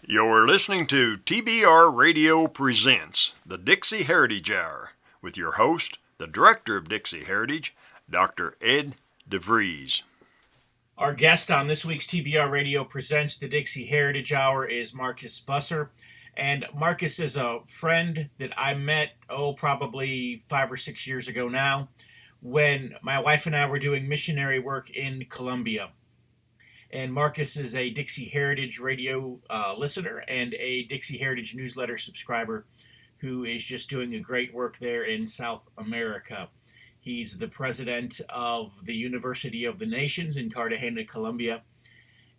You're listening to TBR Radio Presents the Dixie Heritage Hour with your host, the Director of Dixie Heritage, Dr. Ed DeVries. Our guest on this week's TBR Radio Presents the Dixie Heritage Hour is Marcus Busser. And Marcus is a friend that I met, probably 5 or 6 years ago now, when my wife and I were doing missionary work in Colombia. And Marcus is a Dixie Heritage Radio listener and a Dixie Heritage newsletter subscriber who is just doing a great work there in South America. He's the president of the University of the Nations in Cartagena, Colombia,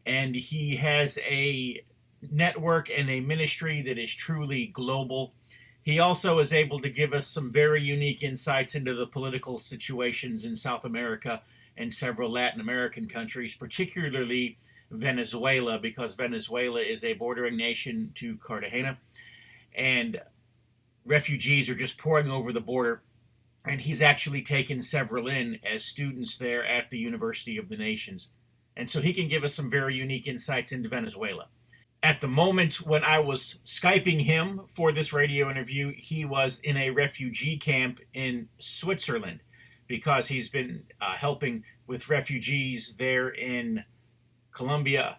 and he has a network and a ministry that is truly global. He also is able to give us some very unique insights into the political situations in South America and several Latin American countries, particularly Venezuela, because Venezuela is a bordering nation to Cartagena, and refugees are just pouring over the border. And he's actually taken several in as students there at the University of the Nations. And so he can give us some very unique insights into Venezuela. At the moment when I was Skyping him for this radio interview, he was in a refugee camp in Switzerland because he's been helping with refugees there in Colombia.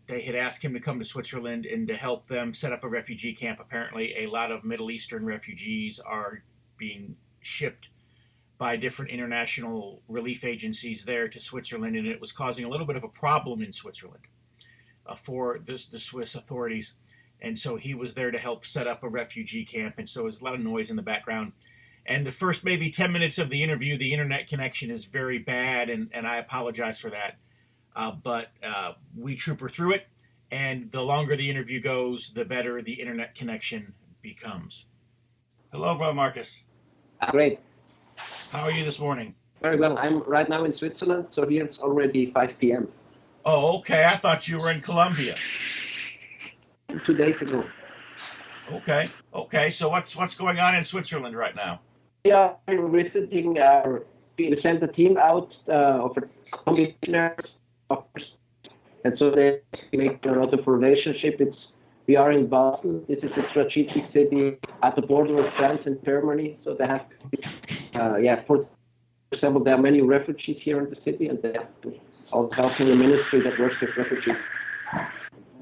They had asked him to come to Switzerland and to help them set up a refugee camp. Apparently, a lot of Middle Eastern refugees are being shipped by different international relief agencies there to Switzerland, and it was causing a little bit of a problem in Switzerland for the Swiss authorities. And so he was there to help set up a refugee camp, and so there's a lot of noise in the background. And the first maybe 10 minutes of the interview, the internet connection is very bad, and I apologize for that. But we trooper through it, and the longer the interview goes, the better the internet connection becomes. Hello, Brother Marcus. Great. How are you this morning? Very well. I'm right now in Switzerland, so here it's already 5 p.m. Oh, okay. I thought you were in Colombia. 2 days ago. Okay. So what's going on in Switzerland right now? We are visiting. We sent a team out of Colombian missionaries, and so they make a lot of relationship. We are in Basel. This is a strategic city at the border of France and Germany. So they have, for example, there are many refugees here in the city, and they have also helping the ministry that works with refugees.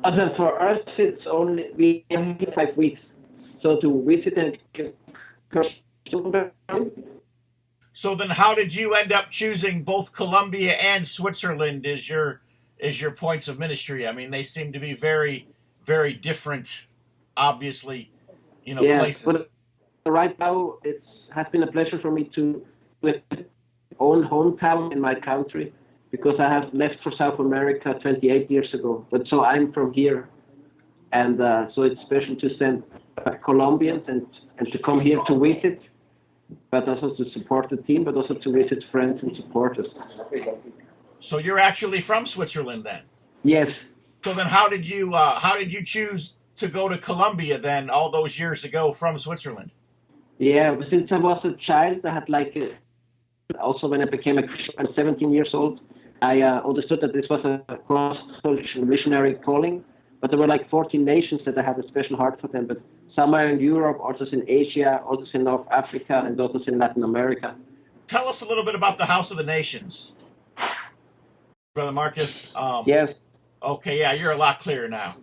And then for us, it's only we have 5 weeks. So to visit and So then, how did you end up choosing both Colombia and Switzerland as your points of ministry? I mean, they seem to be very, very different, obviously, places. But right now it has been a pleasure for me to with own hometown in my country, because I have left for South America 28 years ago. But so I'm from here, and so it's special to send Colombians and to come here to visit, but also to support the team, but also to visit friends and supporters. So you're actually from Switzerland then? Yes. So then how did you choose to go to Colombia then all those years ago from Switzerland? Yeah, since I was a child, I had also when I became a Christian, I'm 17 years old, I understood that this was a cross-cultural missionary calling, but there were 14 nations that I had a special heart for them, but some are in Europe, others in Asia, others in North Africa, and others in Latin America. Tell us a little bit about the House of the Nations, Brother Marcus. Yes. Okay, yeah, you're a lot clearer now.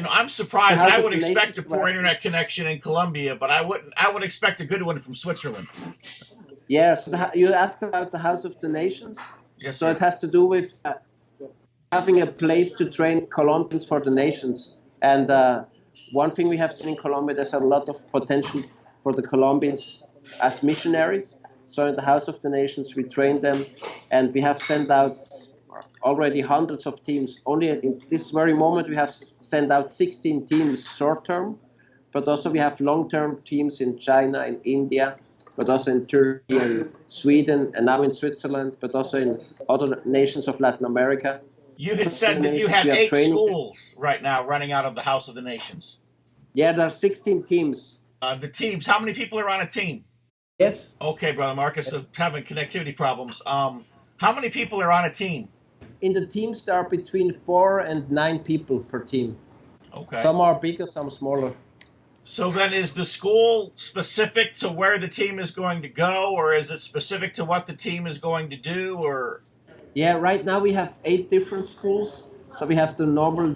I'm surprised. I would expect a poor internet connection in Colombia, but I would expect a good one from Switzerland. Yes, you asked about the House of the Nations. Yes, so sir. It has to do with having a place to train Colombians for the nations. And one thing we have seen in Colombia, there's a lot of potential for the Colombians as missionaries. So in the House of the Nations, we train them, and we have sent out already hundreds of teams. Only in this very moment, we have sent out 16 teams short-term, but also we have long-term teams in China, in India, but also in Turkey and Sweden, and now in Switzerland, but also in other nations of Latin America. You had said that you have 8 schools right now running out of the House of the Nations. Yeah, there are 16 teams. The teams, how many people are on a team? Yes. Okay, Brother Marcus, having connectivity problems. How many people are on a team? In the teams, there are between 4 and 9 people per team. Okay. Some are bigger, some smaller. So then is the school specific to where the team is going to go, or is it specific to what the team is going to do, or? Yeah, right now we have 8 different schools. So we have the normal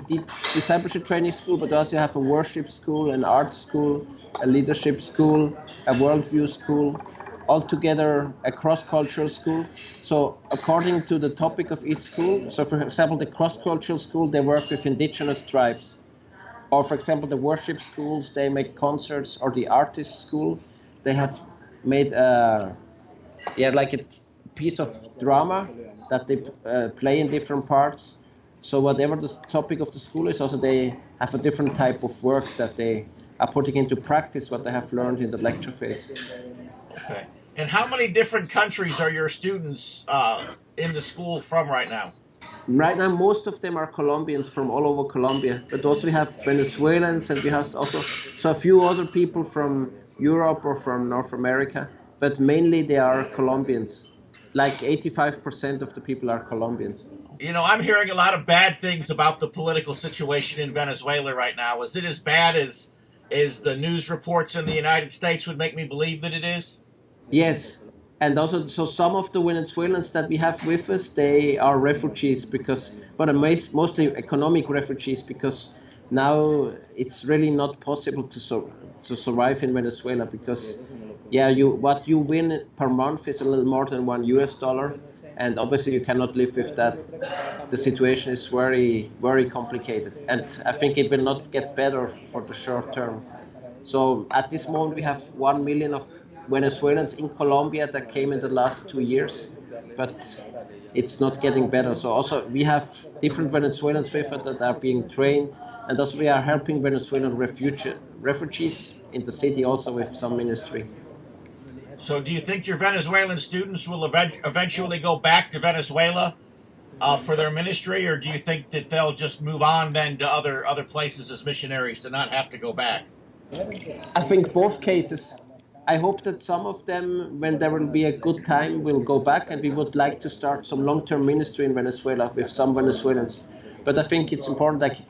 discipleship training school, but also have a worship school, an art school, a leadership school, a worldview school, altogether a cross-cultural school. So according to the topic of each school, so for example, the cross-cultural school, they work with indigenous tribes. Or for example, the worship schools, they make concerts, or the artist school, they have made like a piece of drama that they play in different parts. So whatever the topic of the school is, also they have a different type of work that they are putting into practice what they have learned in the lecture phase. Okay. And how many different countries are your students in the school from right now? Right now, most of them are Colombians from all over Colombia, but also we have Venezuelans, and we have also a few other people from Europe or from North America, but mainly they are Colombians. Like 85% of the people are Colombians. You know, I'm hearing a lot of bad things about the political situation in Venezuela right now. Is it as bad as the news reports in the United States would make me believe that it is? Yes. And also, so some of the Venezuelans that we have with us, they are refugees but mostly economic refugees, because now it's really not possible to survive in Venezuela, because what you win per month is a little more than $1, and obviously you cannot live with that. The situation is very, very complicated, and I think it will not get better for the short term. So at this moment we have 1 million of Venezuelans in Colombia that came in the last 2 years, but it's not getting better. So also we have different Venezuelans with us that are being trained, and also we are helping Venezuelan refugees in the city also with some ministry. So do you think your Venezuelan students will eventually go back to Venezuela for their ministry, or do you think that they'll just move on then to other places as missionaries to not have to go back? I think both cases. I hope that some of them, when there will be a good time, will go back, and we would like to start some long-term ministry in Venezuela with some Venezuelans. But I think it's important that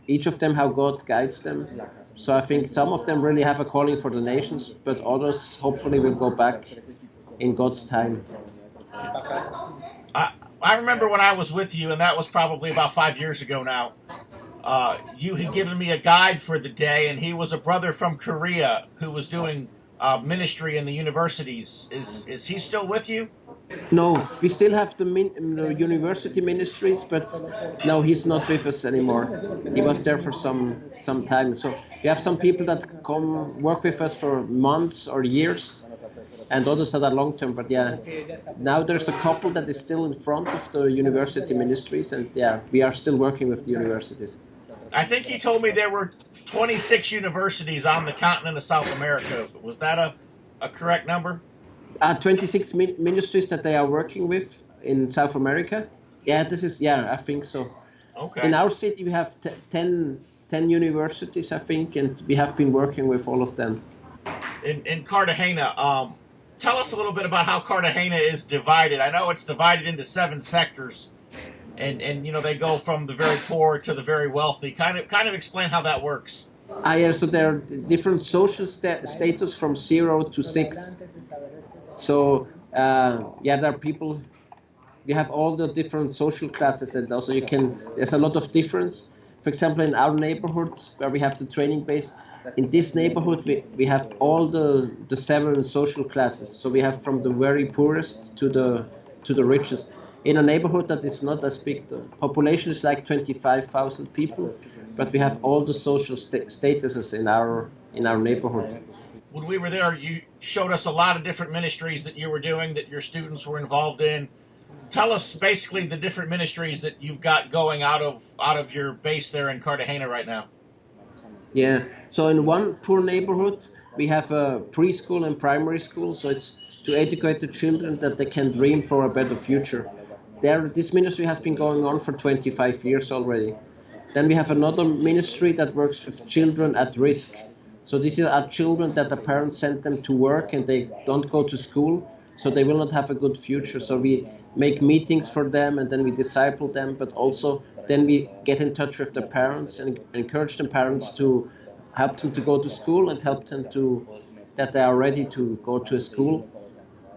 each of them, how God guides them. So I think some of them really have a calling for the nations, but others hopefully will go back in God's time. I remember when I was with you, and that was probably about 5 years ago now. You had given me a guide for the day, and he was a brother from Korea who was doing ministry in the universities. Is he still with you? No, we still have the university ministries, but no, he's not with us anymore. He was there for some time. So we have some people that come work with us for months or years, and others that are long term. But now there's a couple that is still in front of the university ministries, and we are still working with the universities. I think he told me there were 26 universities on the continent of South America. Was that a correct number? 26 ministries that they are working with in South America. I think so. Okay. In our city, we have 10 universities, I think, and we have been working with all of them. In Cartagena, tell us a little bit about how Cartagena is divided. I know it's divided into 7 sectors, and they go from the very poor to the very wealthy. Kind of explain how that works. So there are different social status from 0 to 6. So there are people. We have all the different social classes, and also there's a lot of difference. For example, in our neighborhood where we have the training base, in this neighborhood we have all the 7 social classes. So we have from the very poorest to the richest. In a neighborhood that is not as big, the population is like 25,000 people, but we have all the social statuses in our neighborhood. When we were there, you showed us a lot of different ministries that you were doing, that your students were involved in. Tell us basically the different ministries that you've got going out of your base there in Cartagena right now. Yeah, so in one poor neighborhood, we have a preschool and primary school, so it's to educate the children that they can dream for a better future. This ministry has been going on for 25 years already. Then we have another ministry that works with children at risk. So these are children that the parents send them to work and they don't go to school, so they will not have a good future. So we make meetings for them, and then we disciple them, but also then we get in touch with the parents and encourage the parents to help them to go to school and help them to that they are ready to go to a school.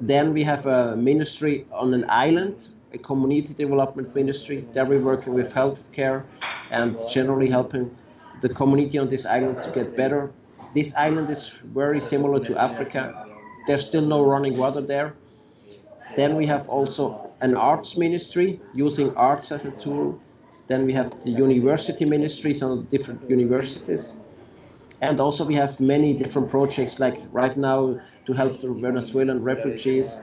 Then we have a ministry on an island, a community development ministry. There we're working with healthcare and generally helping the community on this island to get better. This island is very similar to Africa. There's still no running water there. Then we have also an arts ministry using arts as a tool. Then we have the university ministries on different universities. And also we have many different projects, like right now to help the Venezuelan refugees.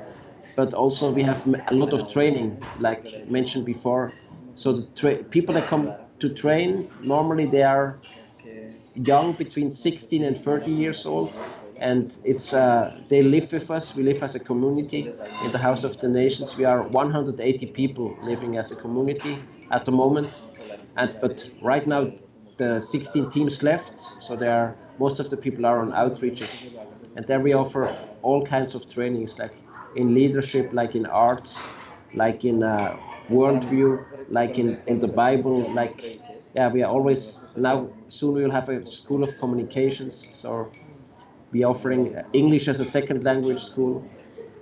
But also we have a lot of training, like mentioned before. So the people that come to train, normally they are young, between 16 and 30 years old. And it's they live with us. We live as a community in the House of the Nations. We are 180 people living as a community at the moment. But right now, the 16 teams left, so most of the people are on outreaches. And there we offer all kinds of trainings, like in leadership, like in arts, like in worldview, like in the Bible, we are always, now soon we will have a school of communications, so we're offering English as a second language school.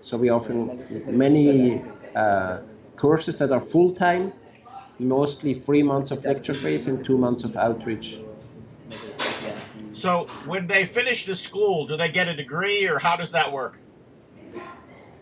So we're offering many courses that are full-time, mostly 3 months of lecture phase and 2 months of outreach. So when they finish the school, do they get a degree, or how does that work?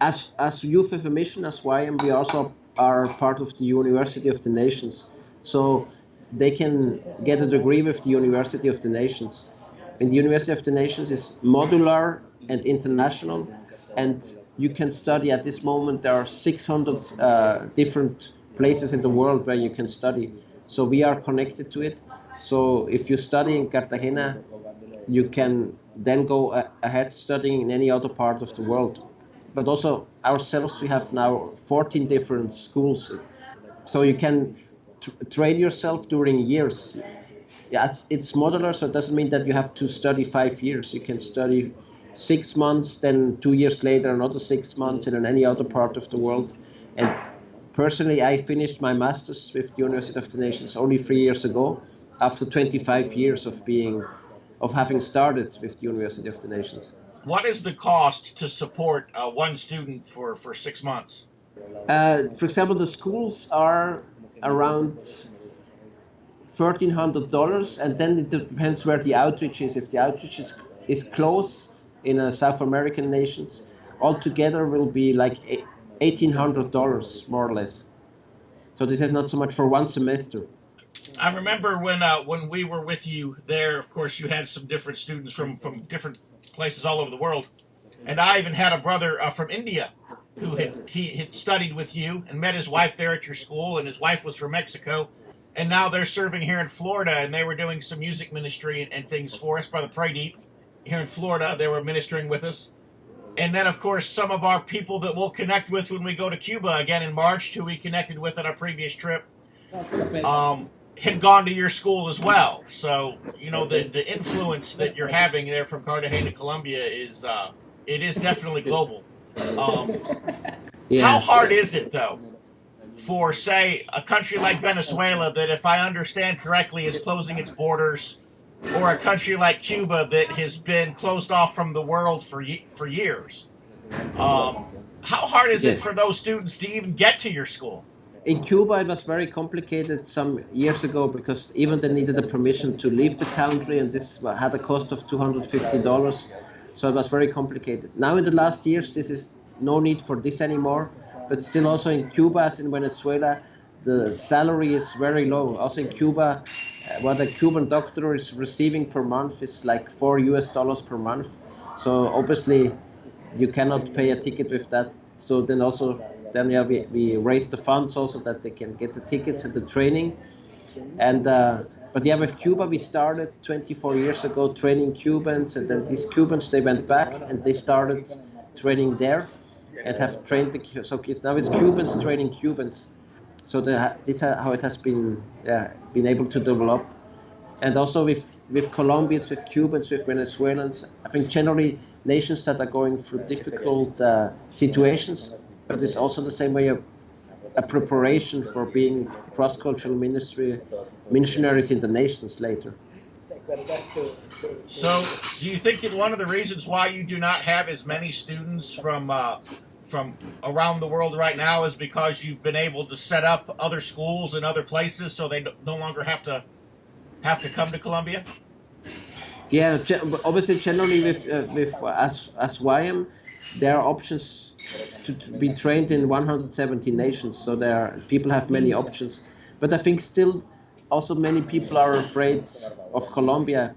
As Youth with a Mission, as YM, we also are part of the University of the Nations. So they can get a degree with the University of the Nations. And the University of the Nations is modular and international, and you can study at this moment. There are 600 different places in the world where you can study. So we are connected to it. So if you study in Cartagena, you can then go ahead studying in any other part of the world. But also ourselves, we have now 14 different schools. So you can train yourself during years. Yes, it's modular, so it doesn't mean that you have to study 5 years. You can study 6 months, then 2 years later, another 6 months in any other part of the world. And personally, I finished my master's with the University of the Nations only 3 years ago, after 25 years of having started with the University of the Nations. What is the cost to support one student for 6 months? For example, the schools are around $1,300, and then it depends where the outreach is. If the outreach is close in South American nations, altogether will be like $1,800 more or less. So this is not so much for one semester. I remember when we were with you there, of course, you had some different students from different places all over the world. And I even had a brother from India who had studied with you and met his wife there at your school, and his wife was from Mexico. And now they're serving here in Florida, and they were doing some music ministry and things for us. Brother Pray Deep here in Florida, they were ministering with us. And then, of course, some of our people that we'll connect with when we go to Cuba again in March, who we connected with on our previous trip, had gone to your school as well. So, you know, the influence that you're having there from Cartagena, Colombia is it is definitely global. How hard is it, though, for, say, a country like Venezuela that, if I understand correctly, is closing its borders, or a country like Cuba that has been closed off from the world for years? How hard is it for those students to even get to your school? In Cuba, it was very complicated some years ago, because even they needed a permission to leave the country, and this had a cost of $250. So it was very complicated. Now in the last years, this is no need for this anymore. But still, also in Cuba, as in Venezuela, the salary is very low. Also in Cuba, what a Cuban doctor is receiving per month is like $4 per month. So obviously, you cannot pay a ticket with that. So we raise the funds also that they can get the tickets and the training. And with Cuba, we started 24 years ago training Cubans, and then these Cubans, they went back and they started training there. And have trained now it's Cubans training Cubans. So this is how it has been able to develop. And also with Colombians, with Cubans, with Venezuelans, I think generally nations that are going through difficult situations, but it's also the same way a preparation for being cross-cultural missionaries in the nations later. So, do you think that one of the reasons why you do not have as many students from around the world right now is because you've been able to set up other schools in other places, so they no longer have to come to Colombia? Yeah, obviously, generally with as YM, there are options to be trained in 170 nations. So people have many options, but I think still also many people are afraid of Colombia.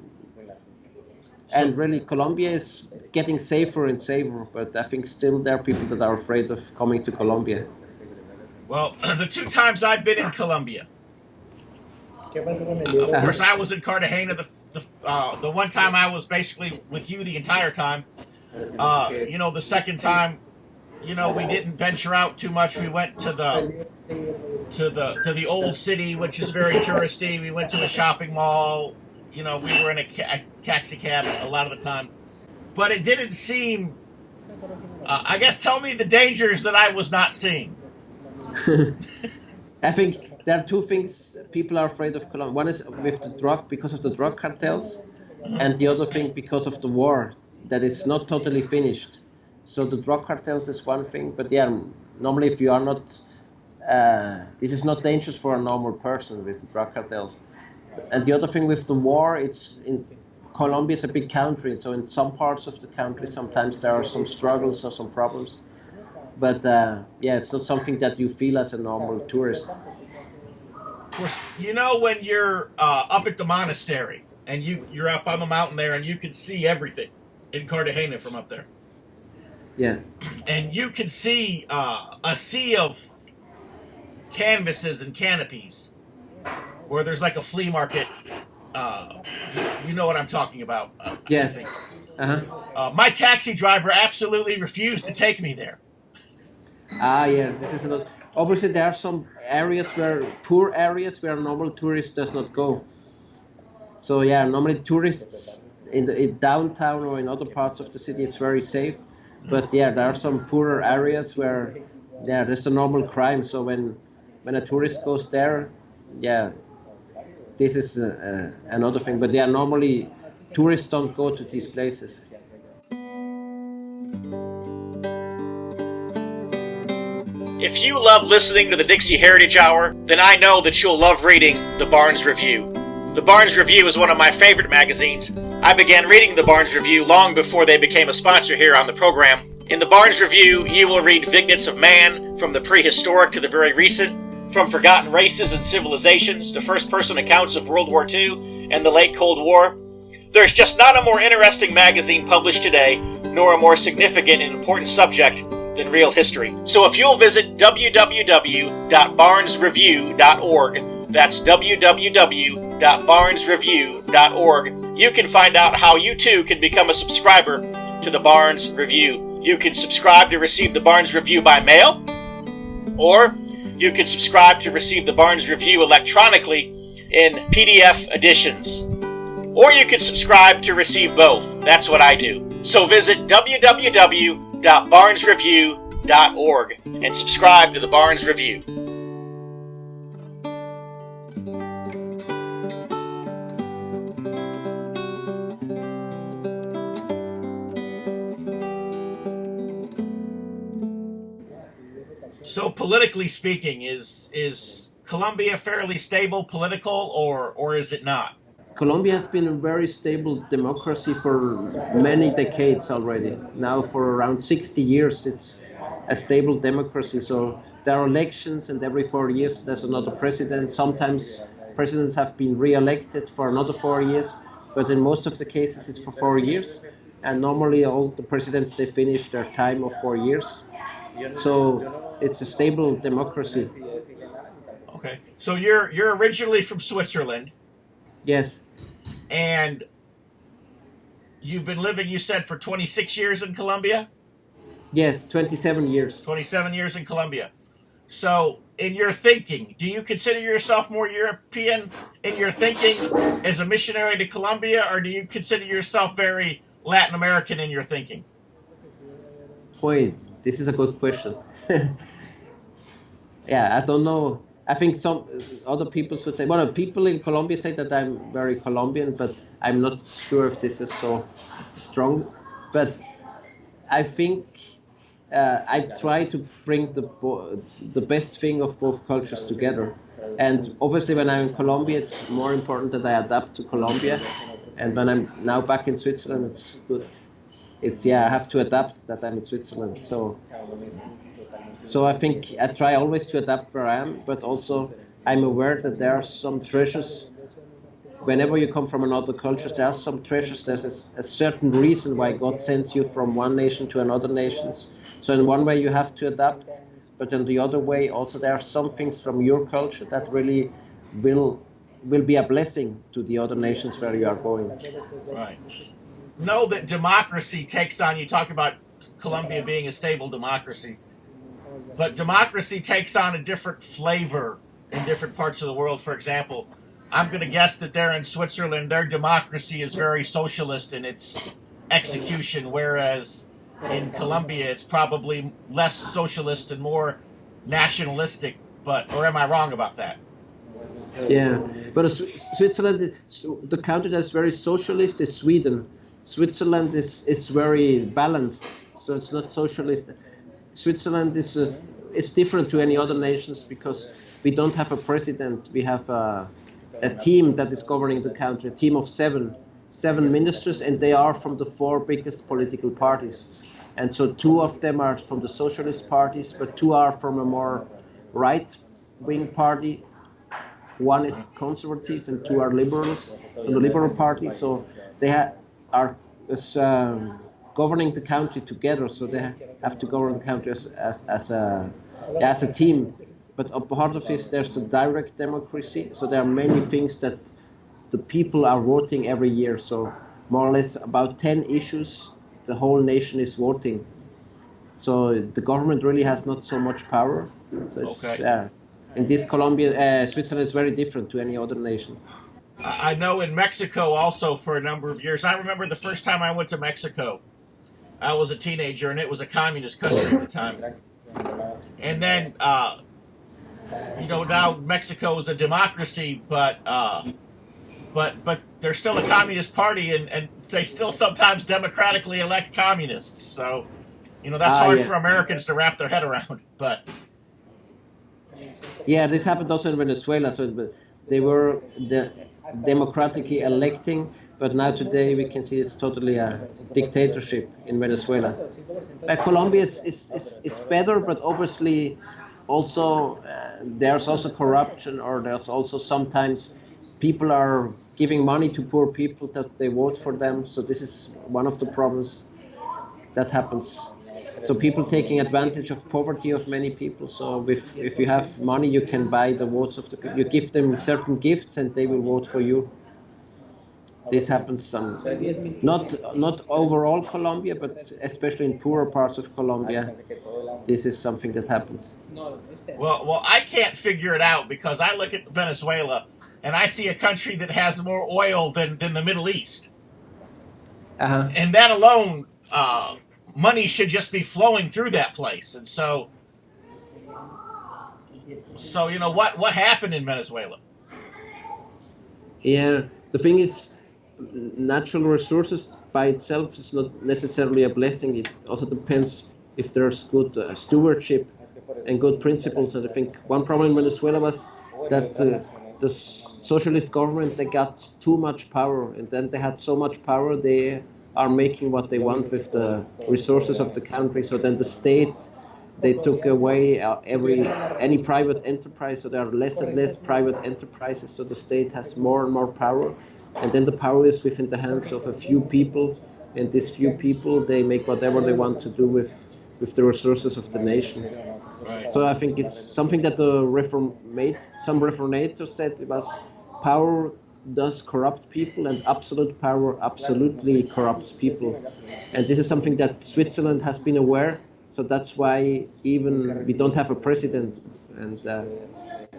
And really, Colombia is getting safer and safer, but I think still there are people that are afraid of coming to Colombia. Well, the 2 times I've been in Colombia, of course, I was in Cartagena. The one time I was basically with you the entire time. The second time, we didn't venture out too much. We went to the old city, which is very touristy. We went to a shopping mall. We were in a taxi cab a lot of the time. But it didn't seem, I guess, tell me the dangers that I was not seeing. I think there are 2 things people are afraid of Colombia. One is with the because of the drug cartels, and the other thing because of the war that is not totally finished. So the drug cartels is one thing, but normally if you are not, this is not dangerous for a normal person with the drug cartels. And the other thing with the war, Colombia is a big country, so in some parts of the country sometimes there are some struggles or some problems. But it's not something that you feel as a normal tourist. Of course, when you're up at the monastery and you're up on the mountain there and you can see everything in Cartagena from up there. Yeah. And you can see a sea of canvases and canopies where there's like a flea market. You know what I'm talking about. Yes. My taxi driver absolutely refused to take me there. This is not. Obviously, there are some poor areas where normal tourists does not go. So normally tourists in downtown or in other parts of the city, it's very safe. But there are some poorer areas where there's a normal crime. So when a tourist goes there, this is another thing. But normally tourists don't go to these places. If you love listening to the Dixie Heritage Hour, then I know that you'll love reading the Barnes Review. The Barnes Review is one of my favorite magazines. I began reading the Barnes Review long before they became a sponsor here on the program. In the Barnes Review, you will read vignettes of man, from the prehistoric to the very recent, from forgotten races and civilizations to first-person accounts of World War II and the late Cold War. There's just not a more interesting magazine published today, nor a more significant and important subject than real history. So if you'll visit www.barnesreview.org, that's www.barnesreview.org, you can find out how you too can become a subscriber to the Barnes Review. You can subscribe to receive the Barnes Review by mail, or you can subscribe to receive the Barnes Review electronically in PDF editions. Or you can subscribe to receive both. That's what I do. So visit www.barnesreview.org and subscribe to the Barnes Review. So politically speaking, is Colombia fairly stable political, or is it not? Colombia has been a very stable democracy for many decades already. Now for around 60 years it's a stable democracy. So there are elections, and every 4 years there's another president. Sometimes presidents have been re-elected for another 4 years, but in most of the cases it's for 4 years. And normally all the presidents, they finish their time of 4 years. So it's a stable democracy. Okay. So you're originally from Switzerland. Yes. And you've been living, you said, for 26 years in Colombia? Yes, 27 years. 27 years in Colombia. So in your thinking, do you consider yourself more European in your thinking as a missionary to Colombia, or do you consider yourself very Latin American in your thinking? Boy, this is a good question. yeah, I don't know. I think some other people would say, well, people in Colombia say that I'm very Colombian, but I'm not sure if this is so strong. But I think I try to bring the best thing of both cultures together. And obviously, when I'm in Colombia, it's more important that I adapt to Colombia. And when I'm now back in Switzerland, it's good. It's I have to adapt that I'm in Switzerland. So I think I try always to adapt where I am, but also I'm aware that there are some treasures. Whenever you come from another culture, there are some treasures. There's a certain reason why God sends you from one nation to another nation. So in one way you have to adapt, but in the other way also there are some things from your culture that really will be a blessing to the other nations where you are going. Right. Know that democracy takes on, you talk about Colombia being a stable democracy, but democracy takes on a different flavor in different parts of the world. For example, I'm going to guess that there in Switzerland, their democracy is very socialist in its execution, whereas in Colombia, it's probably less socialist and more nationalistic. Or am I wrong about that? Yeah, but Switzerland, the country that's very socialist is Sweden. Switzerland is very balanced, so it's not socialist. Switzerland it's different to any other nations because we don't have a president. We have a team that is governing the country, a team of seven ministers, and they are from the four biggest political parties. And so two of them are from the socialist parties, but two are from a more right-wing party. One is conservative and two are liberals from the Liberal Party. So they are governing the country together. So they have to govern the country as a team. But a part of this, there's the direct democracy. So there are many things that the people are voting every year. So more or less about 10 issues, the whole nation is voting. So the government really has not so much power. So it's, in this Switzerland is very different to any other nation. I know in Mexico also for a number of years. I remember the first time I went to Mexico. I was a teenager and it was a communist country at the time. And then, now Mexico is a democracy, but they're still a communist party and they still sometimes democratically elect communists. So, that's hard for Americans to wrap their head around, but... Yeah, this happened also in Venezuela. So they were democratically electing, but now today we can see it's totally a dictatorship in Venezuela. Colombia is better, but obviously also there's also corruption, or there's also sometimes people are giving money to poor people that they vote for them. So this is one of the problems that happens. So people taking advantage of poverty of many people. So if you have money, you can buy the votes of the people. You give them certain gifts and they will vote for you. This happens not overall Colombia, but especially in poorer parts of Colombia. This is something that happens. Well, I can't figure it out because I look at Venezuela and I see a country that has more oil than the Middle East. Uh-huh. And that alone... money should just be flowing through that place. And so what happened in Venezuela? Yeah, the thing is, natural resources by itself is not necessarily a blessing. It also depends if there's good stewardship and good principles. And I think one problem in Venezuela was that the socialist government, they got too much power, and then they had so much power they are making what they want with the resources of the country. So then the state, they took away any private enterprise. So there are less and less private enterprises. So the state has more and more power, and then the power is within the hands of a few people. And these few people, they make whatever they want to do with the resources of the nation. Right. So I think it's something that some reformators said it was power does corrupt people, and absolute power absolutely corrupts people. And this is something that Switzerland has been aware. So that's why even we don't have a president. And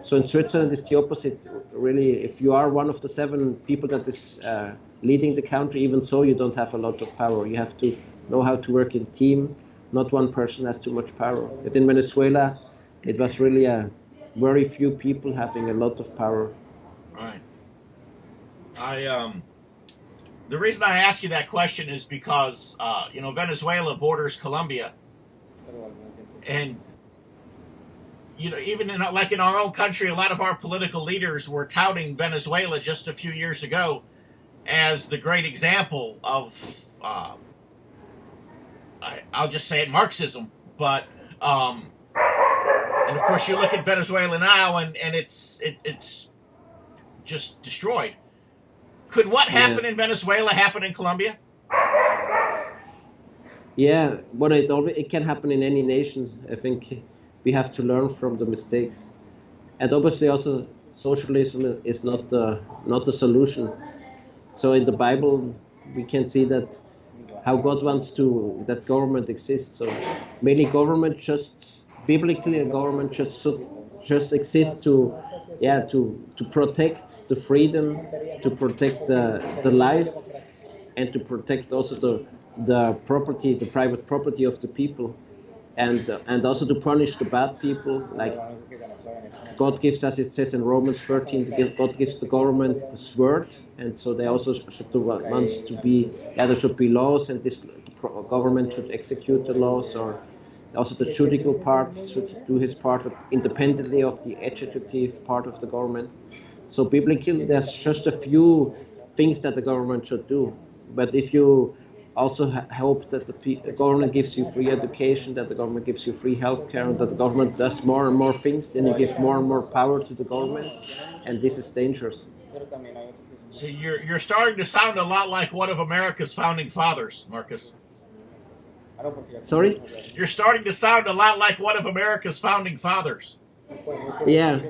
so in Switzerland it's the opposite. Really, if you are one of the 7 people that is leading the country, even so you don't have a lot of power. You have to know how to work in team. Not one person has too much power. But in Venezuela, it was really very few people having a lot of power. Right. The reason I ask you that question is because Venezuela borders Colombia, and even in our own country, a lot of our political leaders were touting Venezuela just a few years ago as the great example of I'll just say it, Marxism. But and of course you look at Venezuela now, and it's just destroyed. Could what happened in Venezuela happen in Colombia? Yeah, but it can happen in any nation. I think we have to learn from the mistakes, and obviously also socialism is not the solution. So in the Bible we can see that how God wants that government exists. So mainly government biblically a government just exists to protect the freedom, to protect the life, and to protect also the property, the private property of the people, and also to punish the bad people. Like God gives, as it says in Romans 13, God gives the government the sword, and so they also there should be laws, and the government should execute the laws, or also the judicial part should do his part independently of the executive part of the government. So biblically, there's just a few things that the government should do. But if you also hope that the government gives you free education, that the government gives you free healthcare, and that the government does more and more things, then you give more and more power to the government, and this is dangerous. So you're starting to sound a lot like one of America's founding fathers, Marcus. Sorry? You're starting to sound a lot like one of America's founding fathers. Yeah.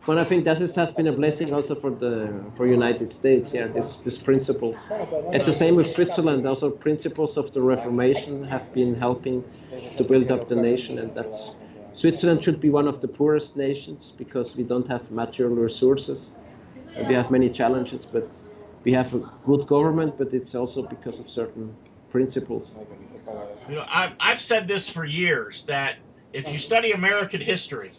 Well, I think has been a blessing also for United States. Yeah, these principles. It's the same with Switzerland. Also, principles of the Reformation have been helping to build up the nation, and Switzerland should be one of the poorest nations because we don't have material resources. We have many challenges, but we have a good government. But it's also because of certain principles. I've said this for years, that if you study American history,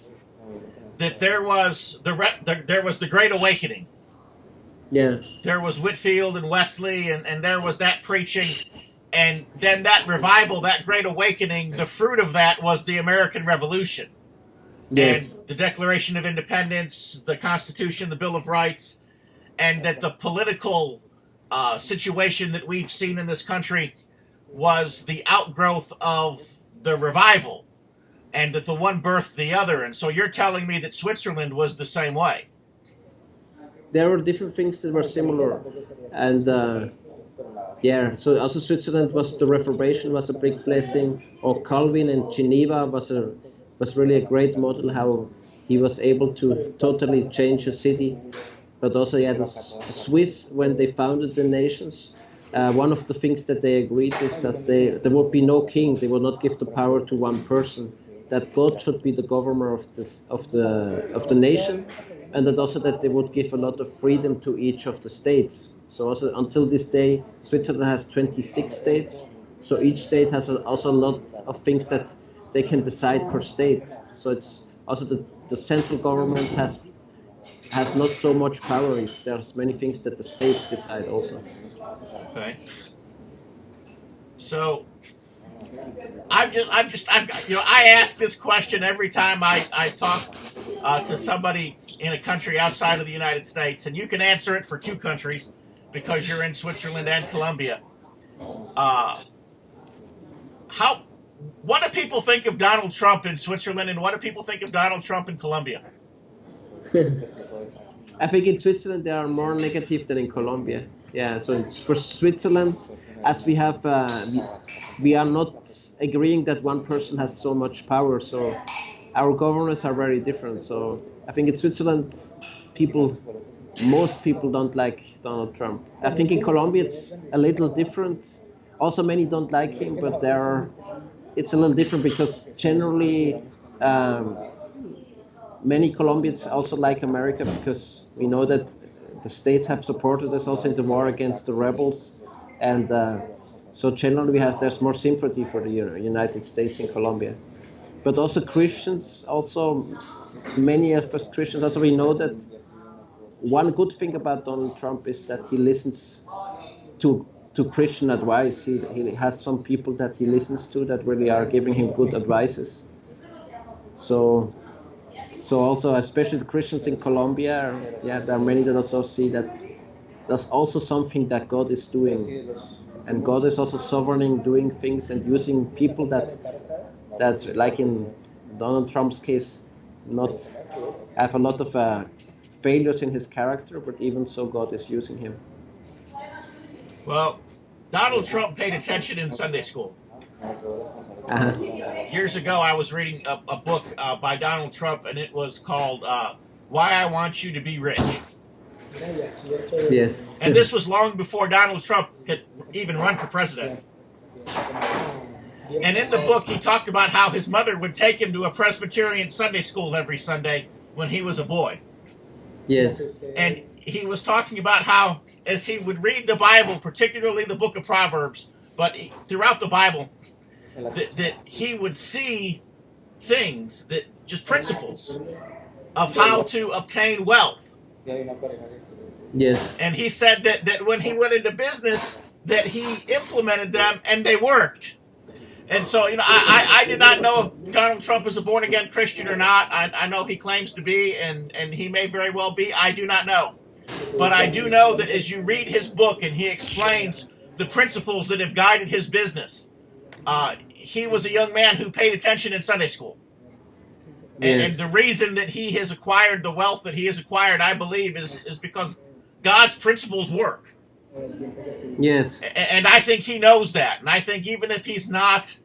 that there was the Great Awakening. Yeah. There was Whitefield and Wesley, and there was that preaching, and then that revival, that Great Awakening, the fruit of that was the American Revolution. Yes. And the Declaration of Independence, the Constitution, the Bill of Rights, and that the political situation that we've seen in this country was the outgrowth of the revival, and that the one birthed the other. And so you're telling me that Switzerland was the same way? There were different things that were similar, and so also Switzerland the Reformation was a big blessing, or Calvin in Geneva was really a great model, how he was able to totally change a city. But also the Swiss, when they founded the nations, one of the things that they agreed is that there would be no king. They would not give the power to one person. That God should be the governor of the nation, and that also that they would give a lot of freedom to each of the states. So also until this day, Switzerland has 26 states. So each state has also a lot of things that they can decide per state. So it's also the central government has not so much power. There's many things that the states decide also. Okay. So I ask this question every time I talk to somebody in a country outside of the United States, and you can answer it for two countries because you're in Switzerland and Colombia. What do people think of Donald Trump in Switzerland, and what do people think of Donald Trump in Colombia? I think in Switzerland they are more negative than in Colombia. Yeah, so it's for Switzerland, as we have, we are not agreeing that one person has so much power. So our governors are very different. So I think in Switzerland, most people don't like Donald Trump. I think in Colombia it's a little different. Also, many don't like him, but it's a little different because generally many Colombians also like America, because we know that the states have supported us also in the war against the rebels, and so generally there's more sympathy for the United States in Colombia. but also Christians, also many of us Christians, also we know that one good thing about Donald Trump is that he listens to Christian advice. He has some people that he listens to that really are giving him good advices. So also, especially the Christians in Colombia, there are many that also see that there's also something that God is doing, and God is also sovereign in doing things and using people that like in Donald Trump's case, not have a lot of failures in his character, but even so, God is using him. Well, Donald Trump paid attention in Sunday school. Uh-huh. Years ago, I was reading a book by Donald Trump, and it was called Why I Want You to Be Rich. Yes. And this was long before Donald Trump had even run for president. And in the book, he talked about how his mother would take him to a Presbyterian Sunday school every Sunday when he was a boy. Yes. And he was talking about how, as he would read the Bible, particularly the book of Proverbs, but throughout the Bible, that he would see things, that just principles of how to obtain wealth. Yes. And he said that when he went into business, that he implemented them and they worked. And so, I did not know if Donald Trump is a born-again Christian or not. I know he claims to be, and he may very well be. I do not know. But I do know that as you read his book and he explains the principles that have guided his business, he was a young man who paid attention in Sunday school. Yes. And the reason that he has acquired the wealth that he has acquired, I believe, is because God's principles work. Yes. And I think he knows that. And I think even if he's not,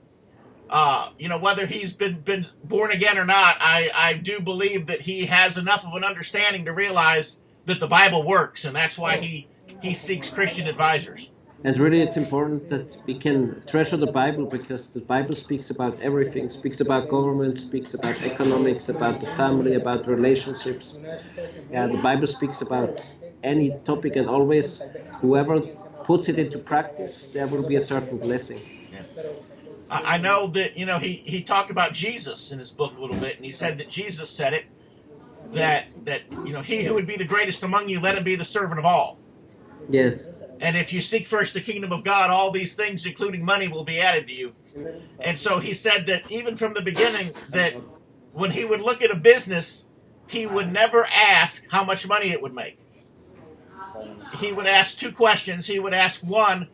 whether he's been born again or not, I do believe that he has enough of an understanding to realize that the Bible works. And that's why he seeks Christian advisors. And really, it's important that we can treasure the Bible, because the Bible speaks about everything. Speaks about government, speaks about economics, about the family, about relationships. Yeah, the Bible speaks about any topic, and always, whoever puts it into practice, there will be a certain blessing. Yeah. I know that he talked about Jesus in his book a little bit, and he said that Jesus said it that he who would be the greatest among you, let him be the servant of all. Yes. And if you seek first the kingdom of God, all these things, including money, will be added to you. And so he said that even from the beginning, that when he would look at a business, he would never ask how much money it would make. He would ask two questions. He would ask, one,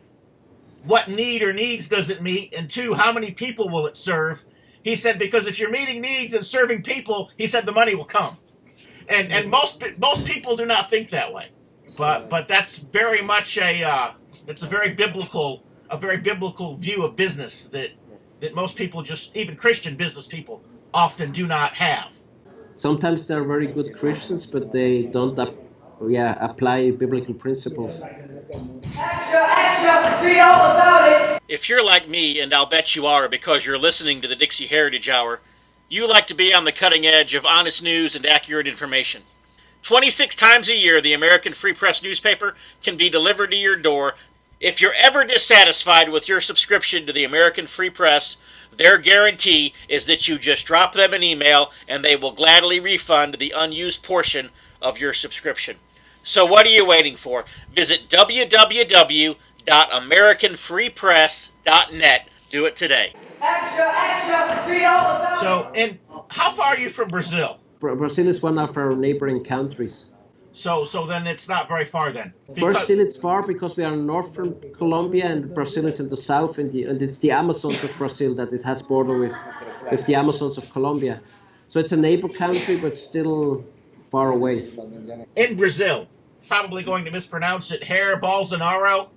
what need or needs does it meet? And two, how many people will it serve? He said, because if you're meeting needs and serving people, he said the money will come. And most people do not think that way. But that's very much it's a very biblical view of business that most people, just even Christian business people, often do not have. Sometimes they're very good Christians, but they don't apply biblical principles. Extra, read all about it. If you're like me, and I'll bet you are because you're listening to the Dixie Heritage Hour, you like to be on the cutting edge of honest news and accurate information. 26 times a year, the American Free Press newspaper can be delivered to your door. If you're ever dissatisfied with your subscription to the American Free Press, their guarantee is that you just drop them an email and they will gladly refund the unused portion of your subscription. So what are you waiting for? Visit www.americanfreepress.net. Do it today. Extra, read all about it. So, and how far are you from Brazil? Brazil is one of our neighboring countries. So then it's not very far then. First, still it's far because we are north from Colombia and Brazil is in the south, and it's the Amazons of Brazil that has border with the Amazons of Colombia. So it's a neighbor country, but still far away. In Brazil, probably going to mispronounce it, Jair Bolsonaro,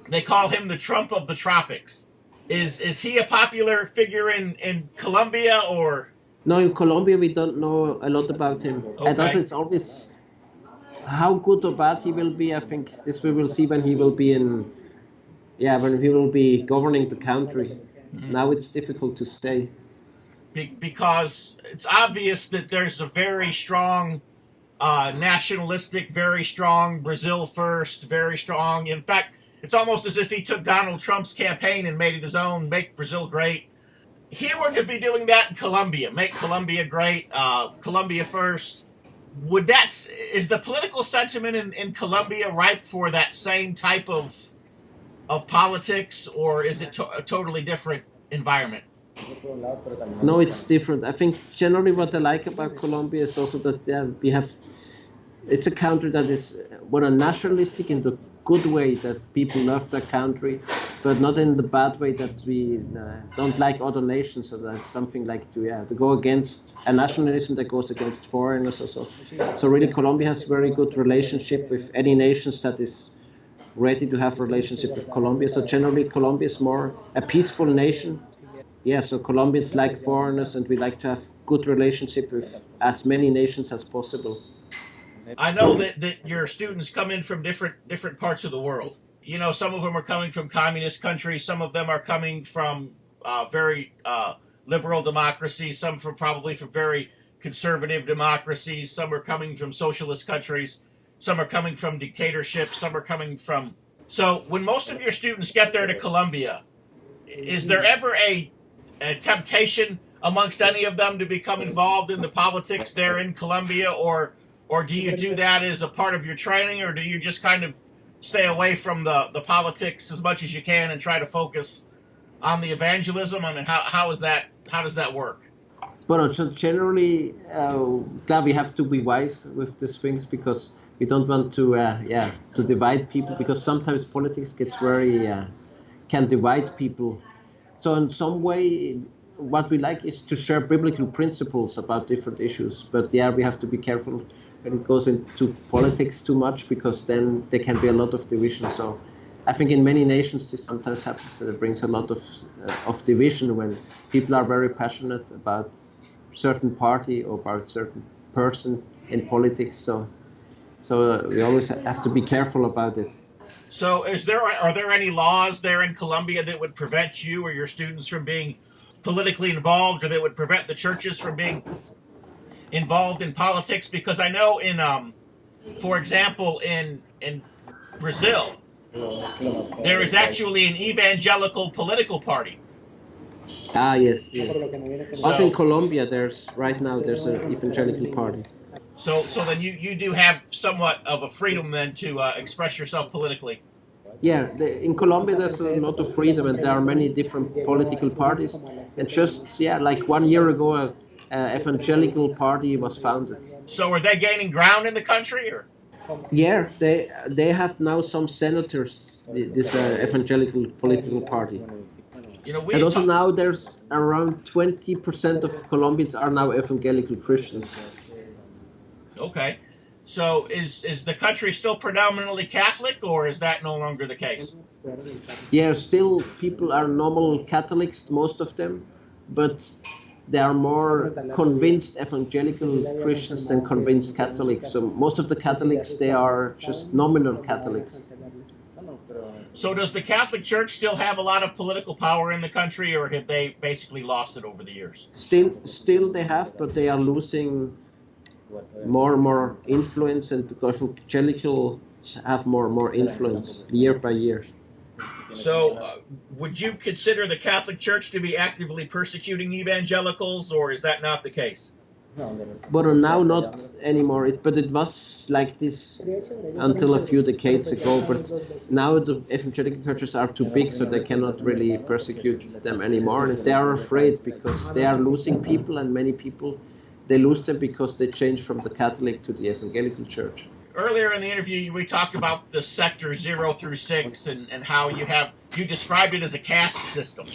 they call him the Trump of the tropics. Is he a popular figure in Colombia or? No, in Colombia we don't know a lot about him. Okay. And also it's always how good or bad he will be. I think this we will see when he will be when he will be governing the country. Mm-hmm. Now it's difficult to stay. Because it's obvious that there's a very strong nationalistic, very strong Brazil first, very strong. In fact, it's almost as if he took Donald Trump's campaign and made it his own, make Brazil great. he were to be doing that in Colombia, make Colombia great, Colombia first, is the political sentiment in Colombia ripe for that same type of politics, or is it a totally different environment? No, it's different. I think generally what I like about Colombia is also that it's a country that is nationalistic in the good way, that people love their country, but not in the bad way that we don't like other nations. So that's something like to go against a nationalism that goes against foreigners or so. So really Colombia has very good relationship with any nations that is ready to have a relationship with Colombia. So generally Colombia is more a peaceful nation. Yeah, so Colombians like foreigners, and we like to have good relationship with as many nations as possible. I know that your students come in from different parts of the world. You know, some of them are coming from communist countries, some of them are coming from very liberal democracies, some probably from very conservative democracies, some are coming from socialist countries, some are coming from dictatorships, some are coming from... So when most of your students get there to Colombia, is there ever a temptation amongst any of them to become involved in the politics there in Colombia, or do you do that as a part of your training, or do you just kind of stay away from the politics as much as you can and try to focus on the evangelism? I mean, how does that work? Well, generally, we have to be wise with these things, because we don't want to divide people, because sometimes politics gets can divide people. So in some way, what we like is to share biblical principles about different issues. But we have to be careful when it goes into politics too much, because then there can be a lot of division. So I think in many nations this sometimes happens, that it brings a lot of division when people are very passionate about certain party or about certain person in politics. So we always have to be careful about it. So are there any laws there in Colombia that would prevent you or your students from being politically involved, or that would prevent the churches from being involved in politics? Because I know for example, in Brazil, there is actually an evangelical political party. Ah, yes. Yeah. Also in Colombia, there's an evangelical party. So then you do have somewhat of a freedom then to express yourself politically. Yeah, in Colombia there's a lot of freedom, and there are many different political parties. And just like 1 year ago, an evangelical party was founded. So are they gaining ground in the country, or? Yeah, they have now some senators. This evangelical political party. You know, and also now there's around 20% of Colombians are now evangelical Christians. Okay. So is the country still predominantly Catholic, or is that no longer the case? Yeah, still people are normal Catholics, most of them, but they are more convinced evangelical Christians than convinced Catholics. So most of the Catholics, they are just nominal Catholics. So does the Catholic Church still have a lot of political power in the country, or have they basically lost it over the years? Still they have, but they are losing more and more influence, and the evangelicals have more and more influence year by year. So would you consider the Catholic Church to be actively persecuting evangelicals, or is that not the case? But now not anymore. But it was like this until a few decades ago. But now the evangelical churches are too big, so they cannot really persecute them anymore. And they are afraid, because they are losing people, and many people, they lose them because they change from the Catholic to the evangelical church. Earlier in the interview, we talked about the sector 0 through 6 and how you described it as a caste system.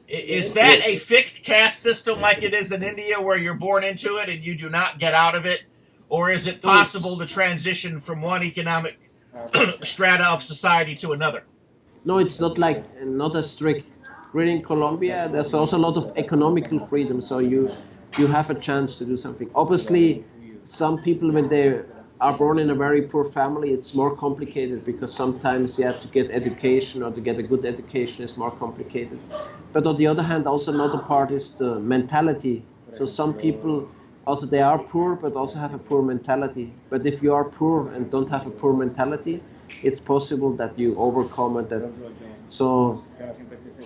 Is that a fixed caste system like it is in India, where you're born into it and you do not get out of it? Or is it possible to transition from one economic strata of society to another? No, it's not as strict. Really, in Colombia, there's also a lot of economical freedom, so you have a chance to do something. Obviously, some people, when they are born in a very poor family, it's more complicated, because sometimes you have to get education, or to get a good education is more complicated. But on the other hand, also another part is the mentality. So some people, also they are poor, but also have a poor mentality. But if you are poor and don't have a poor mentality, it's possible that you overcome it, So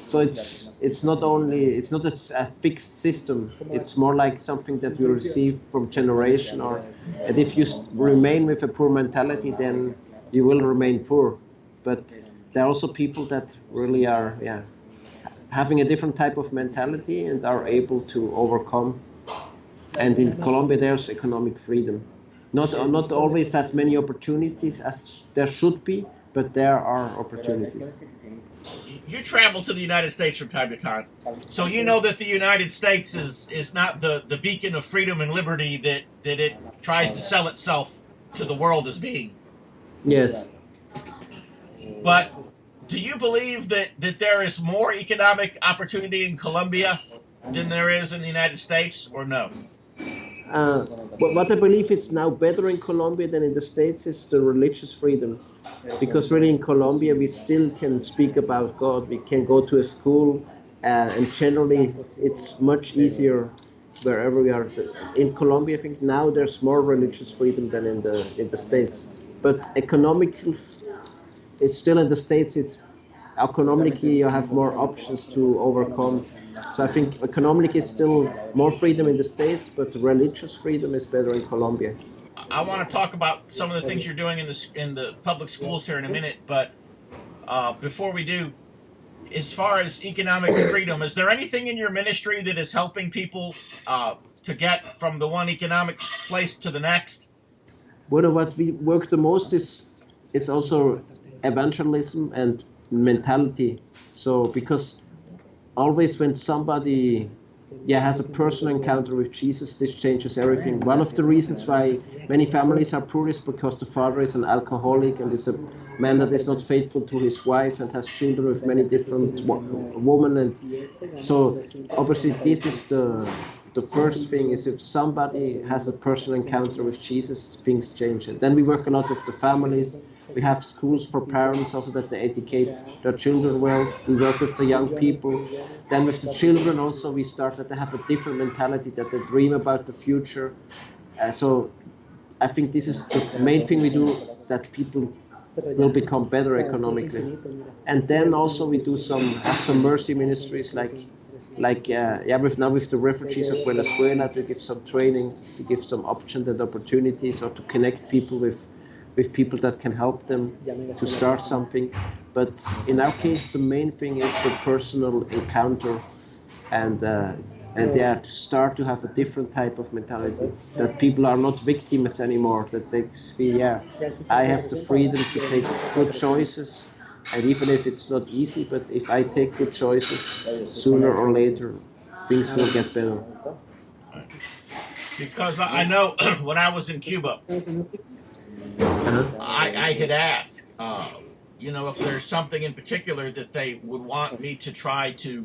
it's not a fixed system. It's more like something that you receive from generation, and if you remain with a poor mentality, then you will remain poor. But there are also people that really are having a different type of mentality and are able to overcome. And in Colombia, there's economic freedom. Not always as many opportunities as there should be, but there are opportunities. You travel to the United States from time to time, so you know that the United States is not the beacon of freedom and liberty that it tries to sell itself to the world as being. Yes. But do you believe that there is more economic opportunity in Colombia than there is in the United States, or no? What I believe is now better in Colombia than in the States is the religious freedom. Because really in Colombia we still can speak about God, we can go to a school, and generally it's much easier wherever we are. In Colombia I think now there's more religious freedom than in the States. But economically, it's still in the States, it's economically you have more options to overcome. So I think economically is still more freedom in the States, but religious freedom is better in Colombia. I want to talk about some of the things you're doing in the public schools here in a minute, but before we do, as far as economic freedom, is there anything in your ministry that is helping people to get from the one economic place to the next? Well, what we work the most is also evangelism and mentality. So because always when somebody has a personal encounter with Jesus, this changes everything. One of the reasons why many families are poor is because the father is an alcoholic and is a man that is not faithful to his wife and has children with many different women. And so obviously this is the first thing, is if somebody has a personal encounter with Jesus, things change. And then we work a lot with the families. We have schools for parents also that they educate their children well. We work with the young people. Then with the children also we start that they have a different mentality, that they dream about the future. So I think this is the main thing we do, that people will become better economically. And then also we do have some mercy ministries like with the refugees of Venezuela, to give some training, to give some options and opportunities, or to connect people with people that can help them to start something. But in our case, the main thing is the personal encounter, and to start to have a different type of mentality, that people are not victims anymore, that I have the freedom to take good choices, and even if it's not easy, but if I take good choices, sooner or later things will get better. Because I know when I was in Cuba, I had asked, if there's something in particular that they would want me to try to,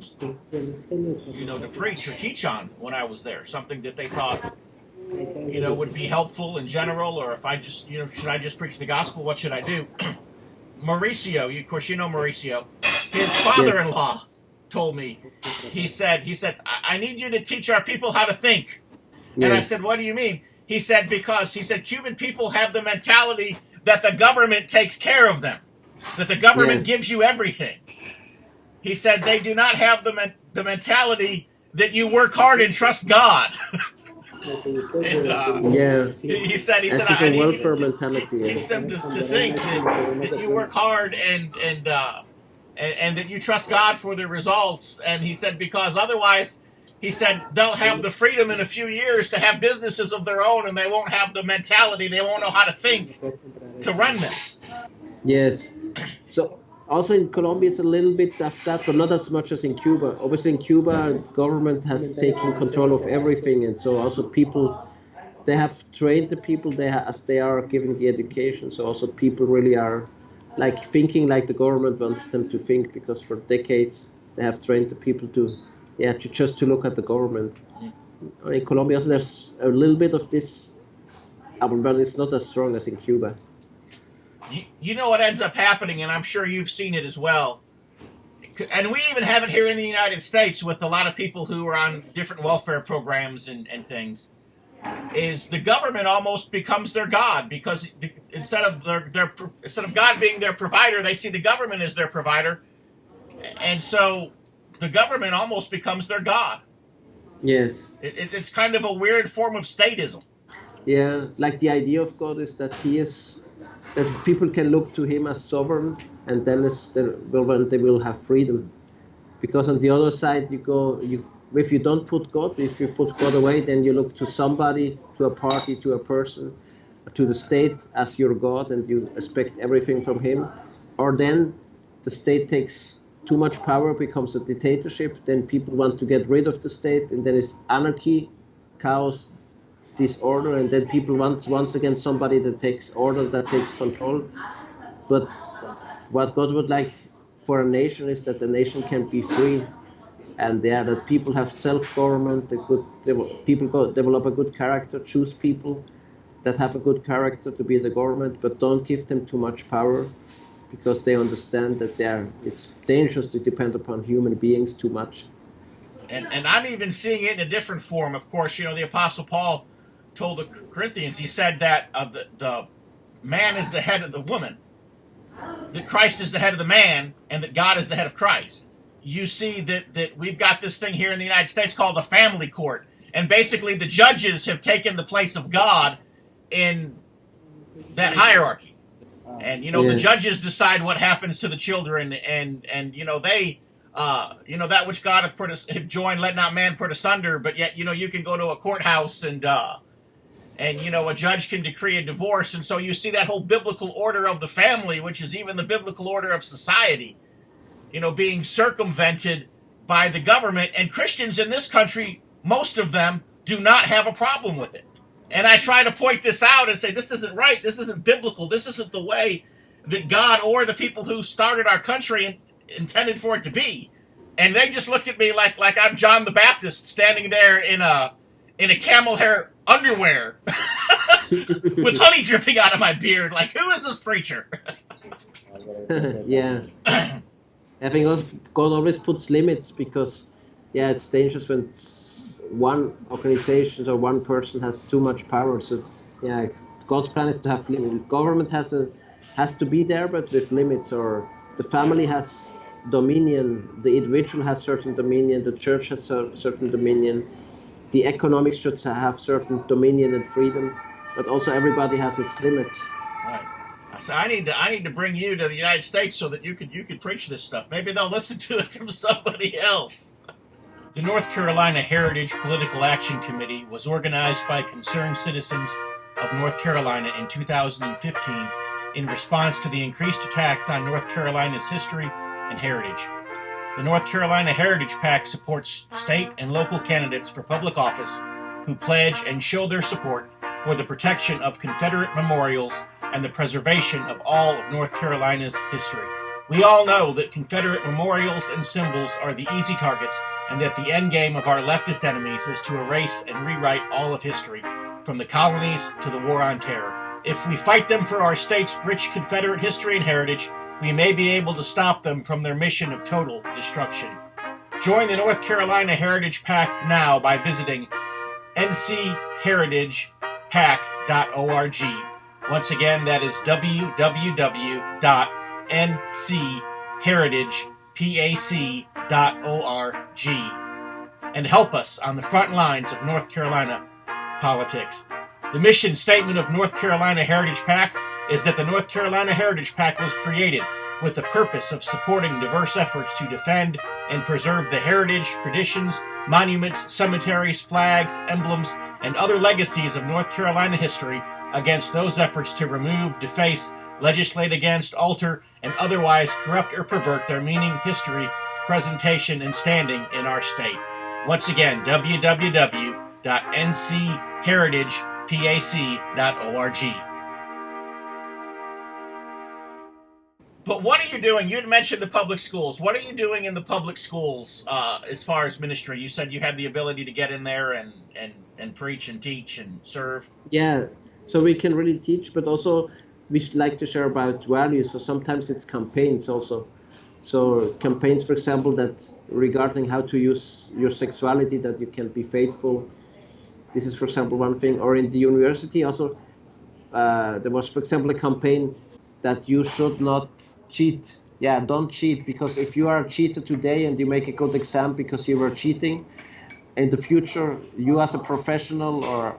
to preach or teach on when I was there, something that they thought, would be helpful in general, or if I just, should I just preach the gospel? What should I do? Mauricio, of course you know Mauricio, his father-in-law told me, he said, I need you to teach our people how to think. Yes. And I said, what do you mean? He said, Cuban people have the mentality that the government takes care of them, that the government gives you everything. He said they do not have the mentality that you work hard and trust God. And, he said, I need welfare mentality. Teach them to think that you work hard and that you trust God for the results. And he said, because otherwise, he said, they'll have the freedom in a few years to have businesses of their own, and they won't have the mentality, they won't know how to think to run them. Yes. So also in Colombia it's a little bit of that, but not as much as in Cuba. Obviously in Cuba, the government has taken control of everything, and so also people, they have trained the people as they are giving the education. So also people really are like thinking like the government wants them to think, because for decades they have trained the people to look at the government. In Colombia also there's a little bit of this, but it's not as strong as in Cuba. You know what ends up happening, and I'm sure you've seen it as well, and we even have it here in the United States with a lot of people who are on different welfare programs and things, is the government almost becomes their God, because instead of God being their provider, they see the government as their provider, And so the government almost becomes their god. Yes. It's kind of a weird form of statism. Yeah, like the idea of God is that that people can look to him as sovereign, and then they will have freedom. Because on the other side, if you don't put God, if you put God away, then you look to somebody, to a party, to a person, to the state as your God, and you expect everything from him. Or then the state takes too much power, becomes a dictatorship, then people want to get rid of the state, and then it's anarchy, chaos, disorder, and then people want once again somebody that takes order, that takes control. But what God would like for a nation is that the nation can be free, and that people have self-government, people develop a good character, choose people that have a good character to be in the government, but don't give them too much power, because they understand that it's dangerous to depend upon human beings too much. And I'm even seeing it in a different form. Of course, the Apostle Paul told the Corinthians, he said that the man is the head of the woman, that Christ is the head of the man, and that God is the head of Christ. You see that we've got this thing here in the United States called the family court, and basically the judges have taken the place of God in that hierarchy. And the judges decide what happens to the children, and they that which God hath joined, let not man put asunder. But yet you can go to a courthouse and a judge can decree a divorce, and so you see that whole biblical order of the family, which is even the biblical order of society, being circumvented by the government. And Christians in this country, most of them, do not have a problem with it. And I try to point this out and say, this isn't right, this isn't biblical, this isn't the way that God or the people who started our country intended for it to be. And they just look at me like I'm John the Baptist standing there in a camel hair underwear with honey dripping out of my beard. Like, who is this preacher? Yeah. I think God always puts limits, because it's dangerous when one organization or one person has too much power. So God's plan is to have limits. Government has to be there, but with limits. Or the family has dominion, the individual has certain dominion, the church has certain dominion, the economics should have certain dominion and freedom, but also everybody has its limits. Right. So I need to bring you to the United States so that you could preach this stuff. Maybe they'll listen to it from somebody else. The North Carolina Heritage Political Action Committee was organized by concerned citizens of North Carolina in 2015 in response to the increased attacks on North Carolina's history and heritage. The North Carolina Heritage PAC supports state and local candidates for public office who pledge and show their support for the protection of Confederate memorials and the preservation of all of North Carolina's history. We all know that Confederate memorials and symbols are the easy targets, and that the end game of our leftist enemies is to erase and rewrite all of history, from the colonies to the War on Terror. If we fight them for our state's rich Confederate history and heritage, we may be able to stop them from their mission of total destruction. Join the North Carolina Heritage PAC now by visiting ncheritagepac.org. Once again, that is www.ncheritagepac.org. And help us on the front lines of North Carolina politics. The mission statement of North Carolina Heritage PAC is that the North Carolina Heritage PAC was created with the purpose of supporting diverse efforts to defend and preserve the heritage, traditions, monuments, cemeteries, flags, emblems, and other legacies of North Carolina history against those efforts to remove, deface, legislate against, alter, and otherwise corrupt or pervert their meaning, history, presentation, and standing in our state. Once again, www.ncheritagepac.org. But what are you doing? You had mentioned the public schools. What are you doing in the public schools as far as ministry? You said you had the ability to get in there and preach and teach and serve. Yeah, so we can really teach, but also we like to share about values. So sometimes it's campaigns also. So campaigns, for example, that regarding how to use your sexuality, that you can be faithful. This is, for example, one thing. Or in the university also, there was, for example, a campaign that you should not cheat yeah, don't cheat, because if you are a cheater today and you make a good exam because you were cheating, in the future, you as a professional, or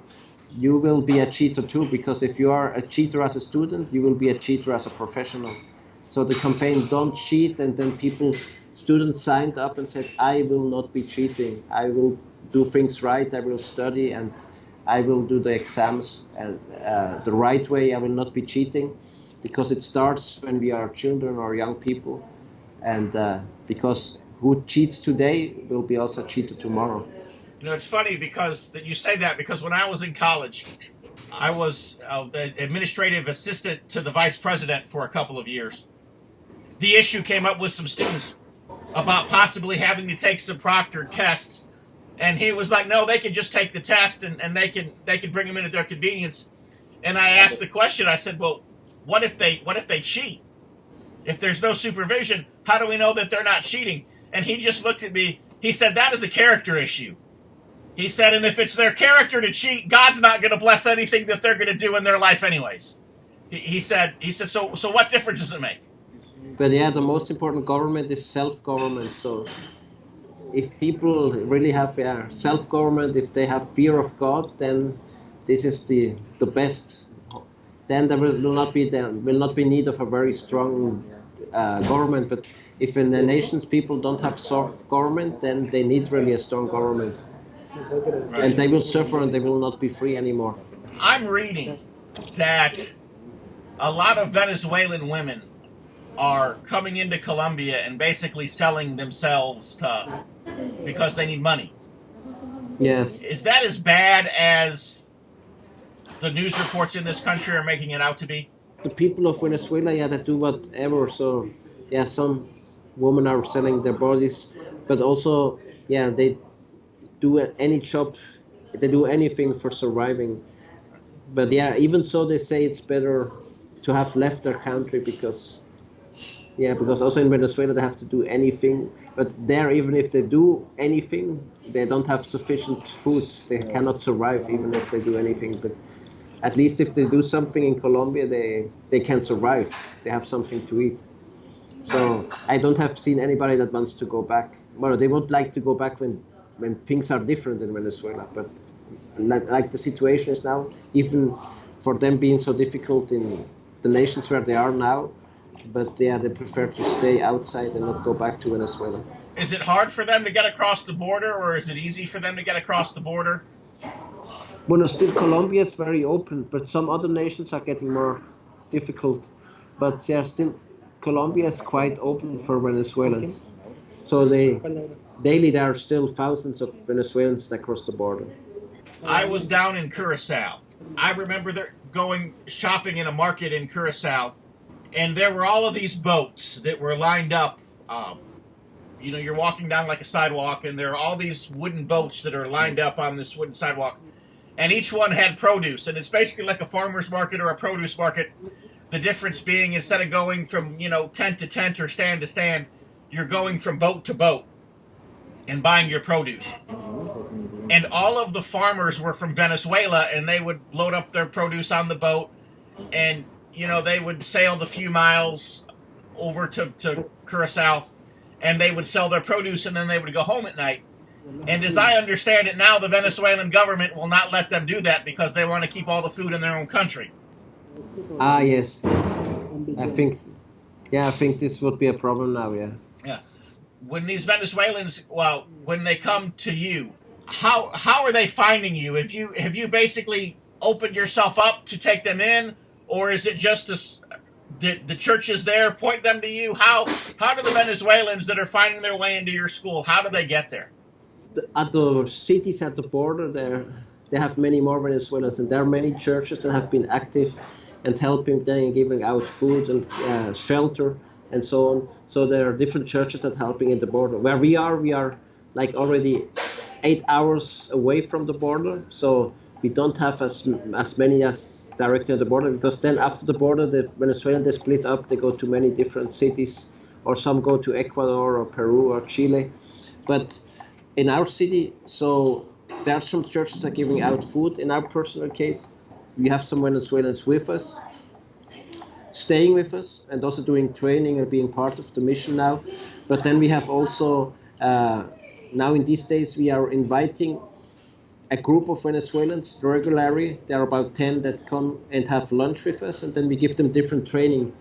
you will be a cheater too, because if you are a cheater as a student, you will be a cheater as a professional. So the campaign "Don't Cheat," and then students signed up and said, "I will not be cheating. I will do things right. I will study, and I will do the exams and the right way. I will not be cheating," because it starts when we are children or young people, and because who cheats today will be also a cheater tomorrow. You know, it's funny because that you say that, because when I was in college, I was the administrative assistant to the vice president for a couple of years. The issue came up with some students about possibly having to take some proctored tests, and he was like, "No, they can just take the test, and they can bring them in at their convenience." And I asked the question. I said, "Well, what if they cheat? If there's no supervision, how do we know that they're not cheating?" And he just looked at me. He said, "That is a character issue." He said, "And if it's their character to cheat, God's not going to bless anything that they're going to do in their life anyways." He said, so what difference does it make? But yeah, the most important government is self-government. So if people really have self-government, if they have fear of God, then this is the best. Then there will not be need of a very strong government. But if in the nations people don't have self-government, then they need really a strong government. Right. And they will suffer and they will not be free anymore. I'm reading that a lot of Venezuelan women are coming into Colombia and basically selling themselves because they need money. Yes. Is that as bad as the news reports in this country are making it out to be? The people of Venezuela, they do whatever. So, some women are selling their bodies, but also, they do any job, they do anything for surviving. But even so, they say it's better to have left their country because also in Venezuela they have to do anything. But there, even if they do anything, they don't have sufficient food. They cannot survive even if they do anything. But at least if they do something in Colombia, they can survive. They have something to eat. So I don't have seen anybody that wants to go back. Well, they would like to go back when things are different in Venezuela, but like the situation is now, even for them being so difficult in the nations where they are now, but they prefer to stay outside and not go back to Venezuela. Is it hard for them to get across the border, or is it easy for them to get across the border? Well, still Colombia is very open, but some other nations are getting more difficult. But still Colombia is quite open for Venezuelans. So daily there are still thousands of Venezuelans that cross the border. I was down in Curacao. I remember going shopping in a market in Curacao, and there were all of these boats that were lined up. You're walking down like a sidewalk, and there are all these wooden boats that are lined up on this wooden sidewalk, and each one had produce, and it's basically like a farmer's market or a produce market. The difference being, instead of going from tent to tent or stand to stand, you're going from boat to boat and buying your produce. And all of the farmers were from Venezuela, and they would load up their produce on the boat, and they would sail the few miles over to Curacao, and they would sell their produce, and then they would go home at night. And as I understand it now, the Venezuelan government will not let them do that because they want to keep all the food in their own country. Yes. I think this would be a problem now, Yeah. When these Venezuelans, when they come to you, how are they finding you? Have you basically opened yourself up to take them in, or is it just the churches there point them to you? How do the Venezuelans that are finding their way into your school, how do they get there? At the cities at the border, they have many more Venezuelans, and there are many churches that have been active and helping them and giving out food and shelter and so on. So there are different churches that are helping at the border. Where we are like already 8 hours away from the border, so we don't have as many as directly at the border, because then after the border, the Venezuelans, they split up, they go to many different cities, or some go to Ecuador or Peru or Chile. But in our city, so there are some churches that are giving out food. In our personal case, we have some Venezuelans with us, staying with us and also doing training and being part of the mission now. But then we have also, now in these days, we are inviting a group of Venezuelans regularly. There are about 10 that come and have lunch with us, and then we give them different training.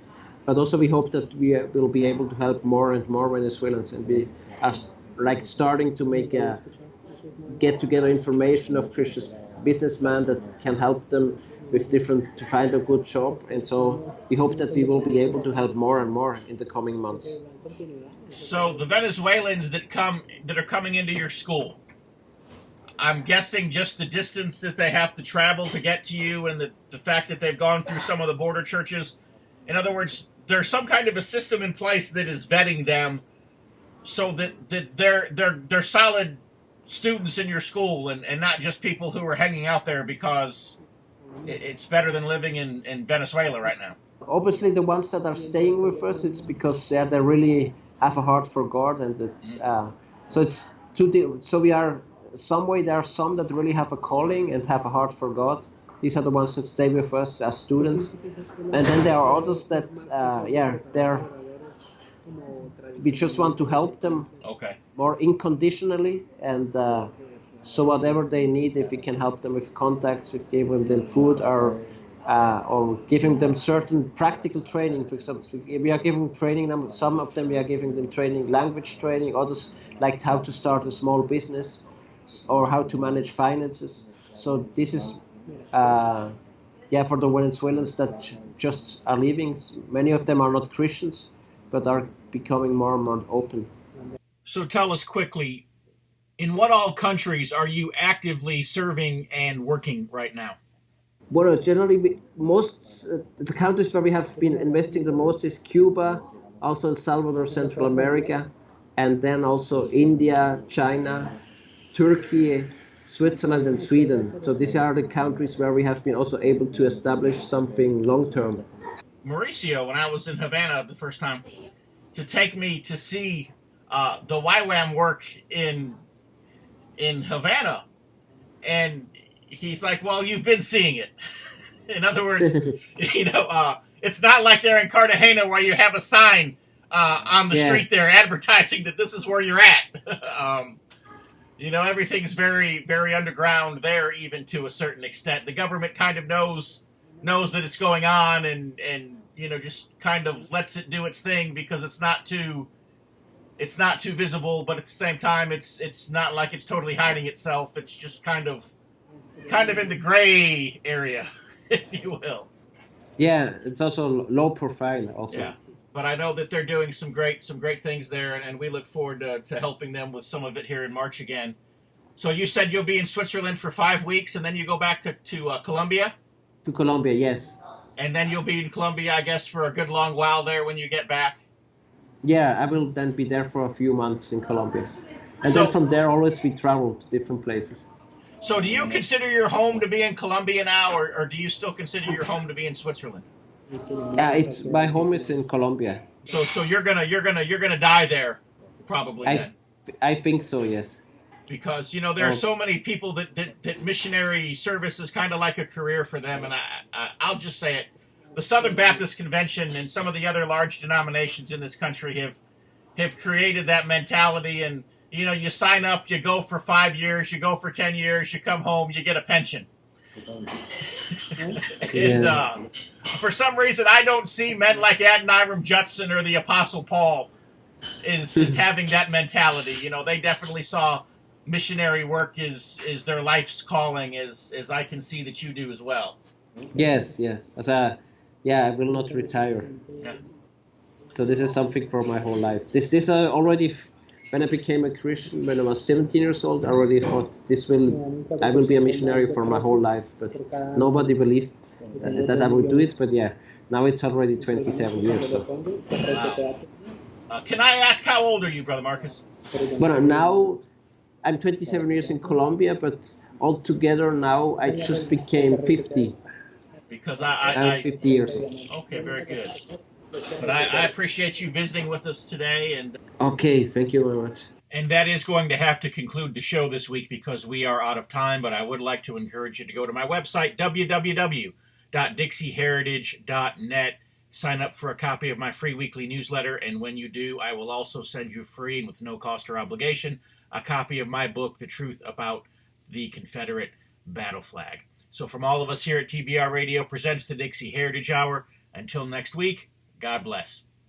But also we hope that we will be able to help more and more Venezuelans, and we are like starting to make get together information of Christian businessmen that can help them with different to find a good job. And so we hope that we will be able to help more and more in the coming months. So the Venezuelans that are coming into your school, I'm guessing just the distance that they have to travel to get to you, and the fact that they've gone through some of the border churches. In other words, there's some kind of a system in place that is vetting them, so that they're solid students in your school, and not just people who are hanging out there because it's better than living in Venezuela right now. Obviously, the ones that are staying with us, it's because they really have a heart for God, and it's so we are. Some way there are some that really have a calling and have a heart for God. These are the ones that stay with us as students, and then there are others that we just want to help them more unconditionally, and so whatever they need, if we can help them with contacts, with giving them food or giving them certain practical training. For example, we are giving training them. Some of them we are giving them training, language training. Others like how to start a small business, or how to manage finances. So this is, for the Venezuelans that just are leaving. Many of them are not Christians, but are becoming more and more open. So tell us quickly, in what all countries are you actively serving and working right now? Well, generally, the countries where we have been investing the most is Cuba, also El Salvador, Central America, and then also India, China, Turkey, Switzerland, and Sweden. So these are the countries where we have been also able to establish something long-term. Mauricio, when I was in Havana the first time, to take me to see the YWAM work in Havana, and he's like, well, you've been seeing it. In other words, it's not like they're in Cartagena where you have a sign on the street there advertising that this is where you're at. Everything's very, very underground there, even to a certain extent. The government kind of knows that it's going on, and just kind of lets it do its thing because it's not too visible, but at the same time it's not like it's totally hiding itself. It's just kind of in the gray area, if you will. Yeah, it's also low profile also. Yeah. But I know that they're doing some great things there, and we look forward to helping them with some of it here in March again. So you said you'll be in Switzerland for 5 weeks, and then you go back to Colombia? To Colombia, yes. And then you'll be in Colombia, I guess, for a good long while there when you get back? Yeah, I will then be there for a few months in Colombia. And then from there, always we travel to different places. So do you consider your home to be in Colombia now, or do you still consider your home to be in Switzerland? It's my home is in Colombia. So you're gonna die there, probably. I think so, yes. Because there are so many people that missionary service is kind of like a career for them, and I'll just say it: the Southern Baptist Convention and some of the other large denominations in this country have created that mentality. And you sign up, you go for 5 years, you go for 10 years, you come home, you get a pension. And for some reason, I don't see men like Adoniram Judson or the Apostle Paul is having that mentality. They definitely saw missionary work is their life's calling, as I can see that you do as well. Yes. I will not retire. Yeah. So this is something for my whole life. This already, when I became a Christian, when I was 17 years old, I already thought I will be a missionary for my whole life. But nobody believed that I would do it. But now it's already 27 years. So. Wow. Can I ask, how old are you, Brother Marcus? Well, now I'm 27 years in Colombia, but altogether now I just became 50. Because I'm 50 years old. Okay, very good. But I appreciate you visiting with us today. And okay, thank you very much. And that is going to have to conclude the show this week because we are out of time, but I would like to encourage you to go to my website, www.dixieheritage.net, sign up for a copy of my free weekly newsletter, and when you do, I will also send you free and with no cost or obligation a copy of my book, The Truth About the Confederate Battle Flag. So from all of us here at TBR Radio Presents the Dixie Heritage Hour, until next week, God bless.